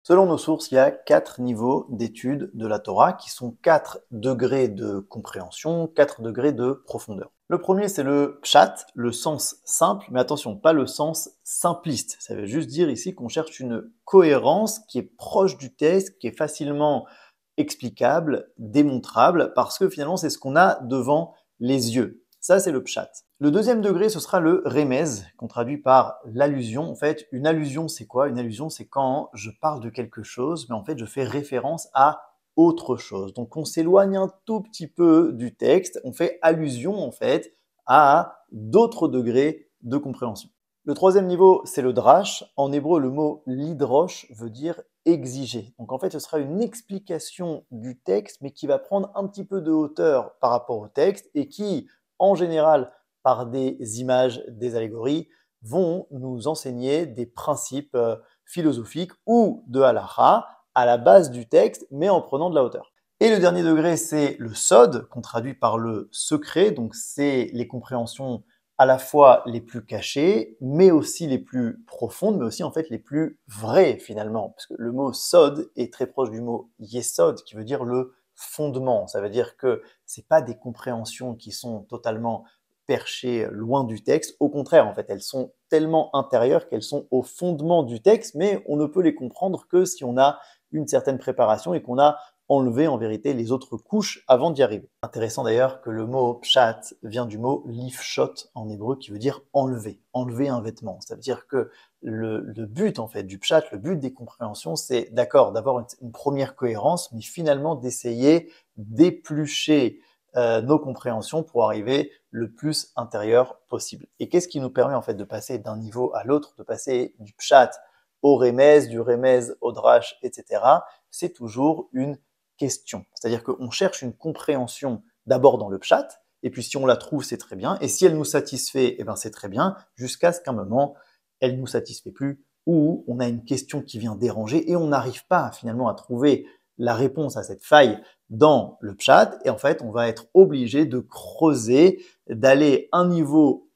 Selon nos sources, il y a 4 niveaux d'étude de la Torah qui sont 4 degrés de compréhension, 4 degrés de profondeur. Le premier, c'est le pshat, le sens simple, mais attention, pas le sens simpliste. Ça veut juste dire ici qu'on cherche une cohérence qui est proche du texte, qui est facilement explicable, démontrable, parce que finalement, c'est ce qu'on a devant les yeux. Ça, c'est le pshat. Le deuxième degré, ce sera le remez, qu'on traduit par l'allusion. En fait, une allusion, c'est quoi? Une allusion, c'est quand je parle de quelque chose, mais en fait, je fais référence à autre chose. Donc, on s'éloigne un tout petit peu du texte, on fait allusion, en fait, à d'autres degrés de compréhension. Le troisième niveau, c'est le drash. En hébreu, le mot lidrosh veut dire exiger. Donc en fait, ce sera une explication du texte, mais qui va prendre un petit peu de hauteur par rapport au texte et qui, en général, par des images, des allégories, vont nous enseigner des principes philosophiques ou de halakha à la base du texte, mais en prenant de la hauteur. Et le dernier degré, c'est le sod, qu'on traduit par le secret. Donc c'est les compréhensions à la fois les plus cachées, mais aussi les plus profondes, mais aussi en fait les plus vraies finalement. Parce que le mot sod est très proche du mot yesod, qui veut dire le fondement. Ça veut dire que c'est pas des compréhensions qui sont totalement perchées loin du texte. Au contraire, en fait, elles sont tellement intérieures qu'elles sont au fondement du texte, mais on ne peut les comprendre que si on a une certaine préparation et qu'on a enlevé en vérité les autres couches avant d'y arriver. Intéressant d'ailleurs que le mot pshat vient du mot lifshot en hébreu qui veut dire enlever, enlever un vêtement. Ça veut dire que le but en fait du pshat, le but des compréhensions, c'est d'accord d'avoir une première cohérence, mais finalement d'essayer d'éplucher nos compréhensions pour arriver le plus intérieur possible. Et qu'est-ce qui nous permet en fait de passer d'un niveau à l'autre, de passer du pshat au remez, du remez au drash, etc. C'est toujours une question. C'est-à-dire qu'on cherche une compréhension d'abord dans le pshat, et puis si on la trouve, c'est très bien, et si elle nous satisfait, eh ben c'est très bien, jusqu'à ce qu'un moment, elle ne nous satisfait plus, ou on a une question qui vient déranger, et on n'arrive pas finalement à trouver la réponse à cette faille dans le pshat, et en fait, on va être obligé de creuser, d'aller un niveau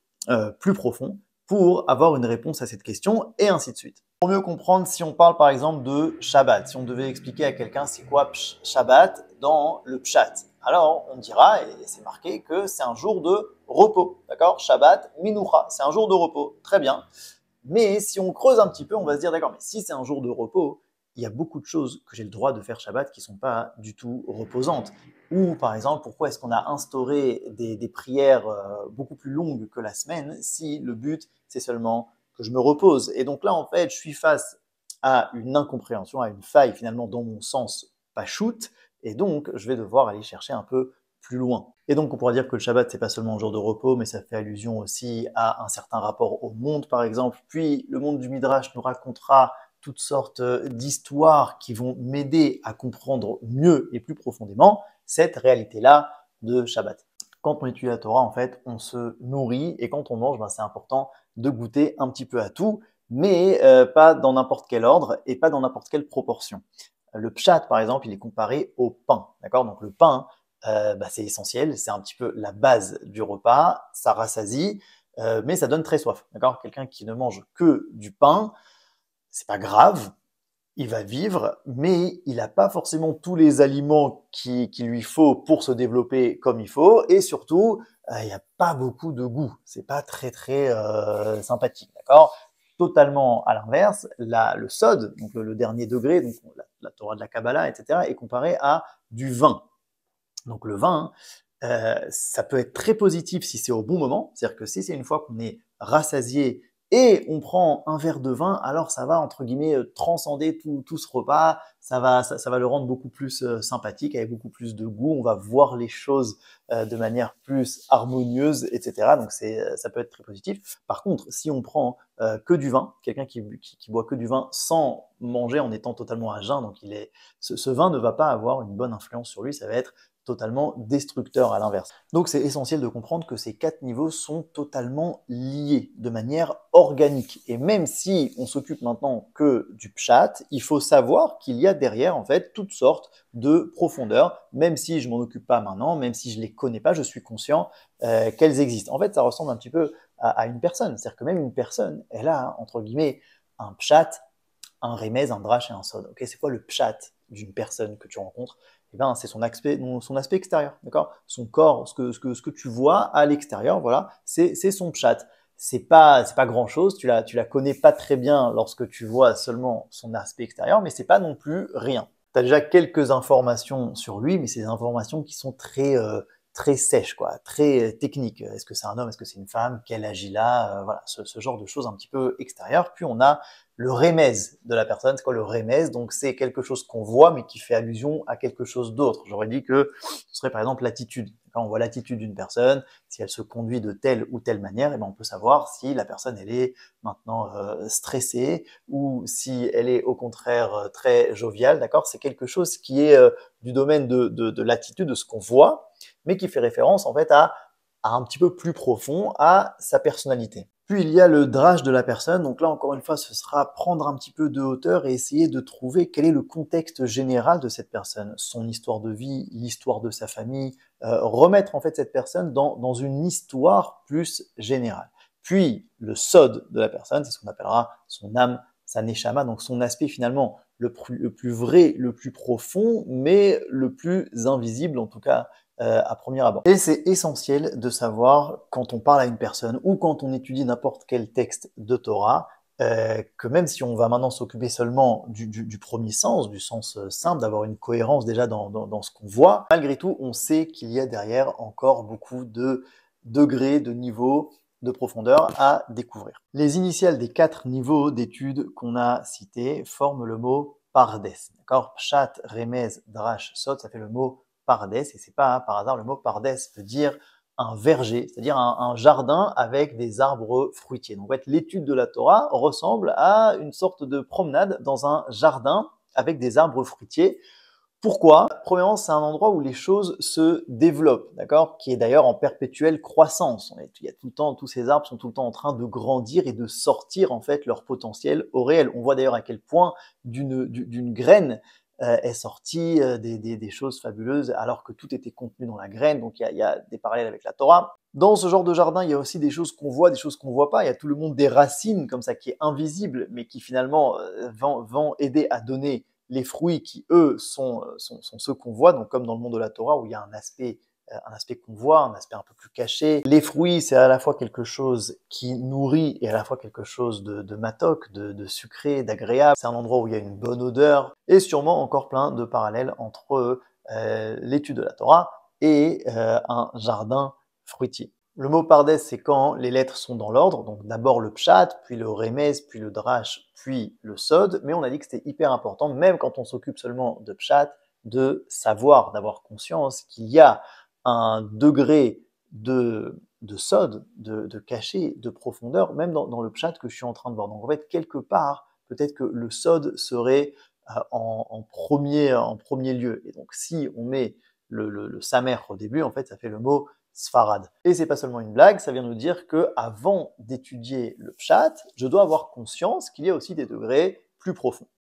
plus profond pour avoir une réponse à cette question, et ainsi de suite. Pour mieux comprendre, si on parle par exemple de Shabbat, si on devait expliquer à quelqu'un c'est quoi Shabbat dans le Pshat, alors on dira, et c'est marqué, que c'est un jour de repos, d'accord? Shabbat, Minoucha, c'est un jour de repos, très bien. Mais si on creuse un petit peu, on va se dire, d'accord, mais si c'est un jour de repos, il y a beaucoup de choses que j'ai le droit de faire Shabbat qui ne sont pas du tout reposantes. Ou par exemple, pourquoi est-ce qu'on a instauré des prières beaucoup plus longues que la semaine si le but c'est seulement que je me repose. Et donc là, en fait, je suis face à une incompréhension, à une faille finalement dans mon sens pas shoot, et donc je vais devoir aller chercher un peu plus loin. Et donc on pourra dire que le Shabbat, c'est pas seulement un jour de repos, mais ça fait allusion aussi à un certain rapport au monde, par exemple. Puis le monde du Midrash nous racontera toutes sortes d'histoires qui vont m'aider à comprendre mieux et plus profondément cette réalité-là de Shabbat. Quand on étudie la Torah, en fait, on se nourrit, et quand on mange, ben, c'est important de goûter un petit peu à tout, mais pas dans n'importe quel ordre et pas dans n'importe quelle proportion. Le pshat, par exemple, il est comparé au pain, d'accord? Donc le pain, bah, c'est essentiel, c'est un petit peu la base du repas, ça rassasie, mais ça donne très soif, d'accord? Quelqu'un qui ne mange que du pain, c'est pas grave, il va vivre, mais il n'a pas forcément tous les aliments qu'il lui faut pour se développer comme il faut, et surtout, il n'y a pas beaucoup de goût. C'est pas très très sympathique, d'accord? Totalement à l'inverse, le sod, donc le dernier degré, donc la Torah de la Kabbalah, etc., est comparé à du vin. Donc le vin, ça peut être très positif si c'est au bon moment, c'est-à-dire que si c'est une fois qu'on est rassasié et on prend un verre de vin, alors ça va entre guillemets transcender tout ce repas, ça va le rendre beaucoup plus sympathique, avec beaucoup plus de goût, on va voir les choses de manière plus harmonieuse, etc. Donc ça peut être très positif. Par contre, si on prend que du vin, quelqu'un qui boit que du vin sans manger en étant totalement à jeun, donc ce vin ne va pas avoir une bonne influence sur lui, ça va être totalement destructeur à l'inverse. Donc c'est essentiel de comprendre que ces 4 niveaux sont totalement liés de manière organique. Et même si on s'occupe maintenant que du pshat, il faut savoir qu'il y a derrière en fait toutes sortes de profondeurs, même si je m'en occupe pas maintenant, même si je les connais pas, je suis conscient qu'elles existent. En fait, ça ressemble un petit peu à une personne, c'est-à-dire que même une personne, elle a entre guillemets un pshat, un remez, un drash et un sod. Ok, c'est quoi le pshat d'une personne que tu rencontres? Eh ben, c'est son aspect extérieur, d'accord? Son corps, ce que tu vois à l'extérieur, voilà, c'est son pshat. C'est pas grand-chose, tu la connais pas très bien lorsque tu vois seulement son aspect extérieur, mais c'est pas non plus rien. Tu as déjà quelques informations sur lui, mais c'est des informations qui sont très sèches, quoi, très techniques. Est-ce que c'est un homme, est-ce que c'est une femme, quel âge il a, voilà, ce genre de choses un petit peu extérieures. Puis on a le remez de la personne. C'est quoi le remez? Donc c'est quelque chose qu'on voit, mais qui fait allusion à quelque chose d'autre. J'aurais dit que ce serait par exemple l'attitude. Quand on voit l'attitude d'une personne, si elle se conduit de telle ou telle manière, eh ben on peut savoir si la personne elle est maintenant stressée ou si elle est au contraire très joviale. D'accord? C'est quelque chose qui est du domaine de l'attitude, de ce qu'on voit, mais qui fait référence en fait à un petit peu plus profond, à sa personnalité. Puis il y a le drash de la personne, donc là encore une fois ce sera prendre un petit peu de hauteur et essayer de trouver quel est le contexte général de cette personne, son histoire de vie, l'histoire de sa famille, remettre en fait cette personne dans une histoire plus générale. Puis le sod de la personne, c'est ce qu'on appellera son âme, sa neshama, donc son aspect finalement le plus vrai, le plus profond, mais le plus invisible en tout cas à premier abord. Et c'est essentiel de savoir quand on parle à une personne ou quand on étudie n'importe quel texte de Torah, que même si on va maintenant s'occuper seulement du premier sens, du sens simple, d'avoir une cohérence déjà dans ce qu'on voit, malgré tout, on sait qu'il y a derrière encore beaucoup de degrés, de niveaux, de profondeur à découvrir. Les initiales des 4 niveaux d'études qu'on a cités forment le mot pardes. D'accord? Pshat, remez, drash, sod, ça fait le mot pardes, et c'est pas par hasard, le mot pardes veut dire un verger, c'est-à-dire un jardin avec des arbres fruitiers. Donc en fait, l'étude de la Torah ressemble à une sorte de promenade dans un jardin avec des arbres fruitiers. Pourquoi? Premièrement, c'est un endroit où les choses se développent, d'accord? Qui est d'ailleurs en perpétuelle croissance. Il y a tout le temps, tous ces arbres sont tout le temps en train de grandir et de sortir en fait leur potentiel au réel. On voit d'ailleurs à quel point d'une graine est sortie des choses fabuleuses alors que tout était contenu dans la graine. Donc il y a des parallèles avec la Torah. Dans ce genre de jardin, il y a aussi des choses qu'on voit, des choses qu'on voit pas. Il y a tout le monde des racines comme ça qui est invisible, mais qui finalement vont aider à donner les fruits qui, eux, sont ceux qu'on voit, donc comme dans le monde de la Torah où il y a un aspect qu'on voit, un aspect un peu plus caché. Les fruits, c'est à la fois quelque chose qui nourrit et à la fois quelque chose de matok, de sucré, d'agréable. C'est un endroit où il y a une bonne odeur et sûrement encore plein de parallèles entre l'étude de la Torah et un jardin fruitier. Le mot pardes, c'est quand les lettres sont dans l'ordre, donc d'abord le pshat, puis le remez, puis le drash, puis le sod, mais on a dit que c'était hyper important, même quand on s'occupe seulement de pshat, de savoir, d'avoir conscience qu'il y a un degré de sod, de cachet, de profondeur, même dans le pshat que je suis en train de voir. Donc en fait, quelque part, peut-être que le sod serait en premier lieu. Et donc si on met le samer au début, en fait, ça fait le mot Sfarad. Et c'est pas seulement une blague, ça vient nous dire que avant d'étudier le pshat, je dois avoir conscience qu'il y a aussi des degrés plus profonds.